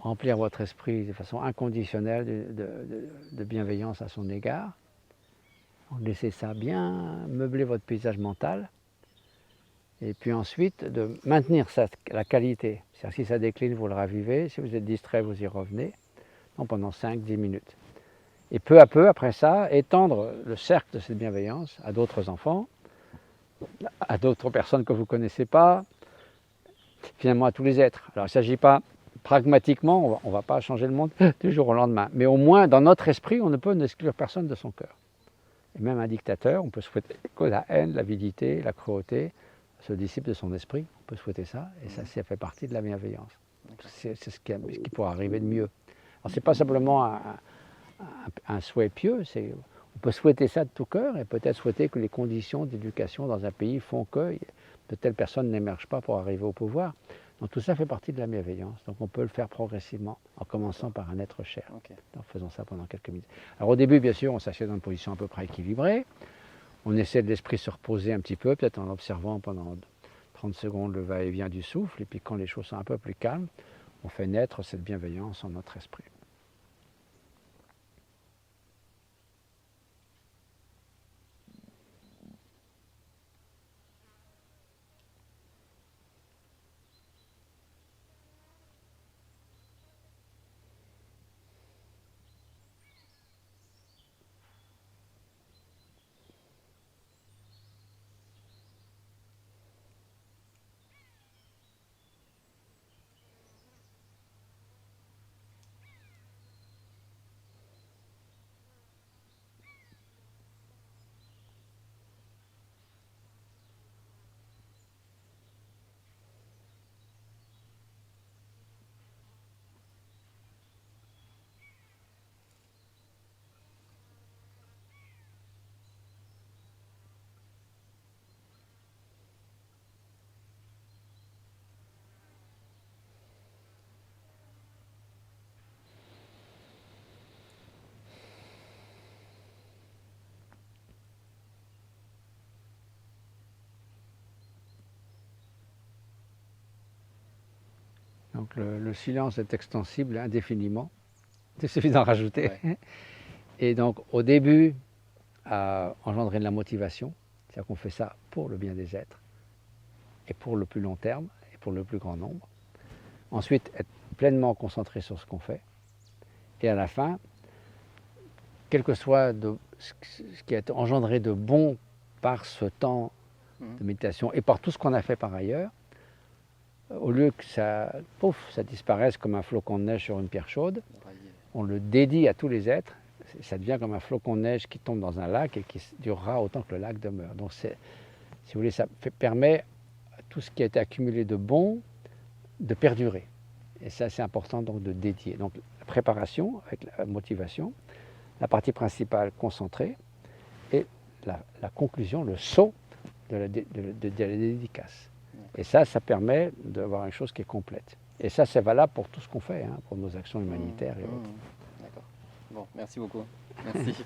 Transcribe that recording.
remplir votre esprit de façon inconditionnelle de bienveillance à son égard. Donc laissez ça bien meubler votre paysage mental. Et puis ensuite, de maintenir la qualité. C'est-à-dire si ça décline, vous le ravivez. Si vous êtes distrait, vous y revenez. Donc pendant 5-10 minutes. Et peu à peu, après ça, étendre le cercle de cette bienveillance à d'autres enfants, à d'autres personnes que vous ne connaissez pas, finalement à tous les êtres. Alors il ne s'agit pas, pragmatiquement, on ne va pas changer le monde du jour au lendemain. Mais au moins, dans notre esprit, on ne peut exclure personne de son cœur. Et même un dictateur, on peut souhaiter que la haine, l'avidité, la cruauté se dissipent de son esprit. On peut souhaiter ça, et ça fait partie de la bienveillance. C'est ce qui pourra arriver de mieux. Alors ce n'est pas simplement un souhait pieux, on peut souhaiter ça de tout cœur et peut-être souhaiter que les conditions d'éducation dans un pays font que de telles personnes n'émergent pas pour arriver au pouvoir. Donc tout ça fait partie de la bienveillance. Donc on peut le faire progressivement, en commençant par un être cher. Okay. Donc faisons ça pendant quelques minutes. Alors au début, bien sûr, on s'assied dans une position à peu près équilibrée. On essaie de l'esprit se reposer un petit peu, peut-être en observant pendant 30 secondes le va-et-vient du souffle. Et puis quand les choses sont un peu plus calmes, on fait naître cette bienveillance en notre esprit. Donc le silence est extensible indéfiniment, il suffit d'en rajouter. Ouais. Et donc au début, à engendrer de la motivation, c'est-à-dire qu'on fait ça pour le bien des êtres, et pour le plus long terme, et pour le plus grand nombre. Ensuite, être pleinement concentré sur ce qu'on fait. Et à la fin, quel que soit ce qui a été engendré de bon par ce temps de méditation, et par tout ce qu'on a fait par ailleurs, au lieu que ça disparaisse comme un flocon de neige sur une pierre chaude, on le dédie à tous les êtres. Ça devient comme un flocon de neige qui tombe dans un lac et qui durera autant que le lac demeure. Donc, si vous voulez, ça permet à tout ce qui a été accumulé de bon de perdurer. Et ça, c'est important donc de dédier. Donc, la préparation avec la motivation, la partie principale concentrée et la conclusion, le saut de la dédicace. Et ça permet d'avoir une chose qui est complète. Et ça, c'est valable pour tout ce qu'on fait, hein, pour nos actions humanitaires et autres. D'accord. Bon, merci beaucoup. Merci.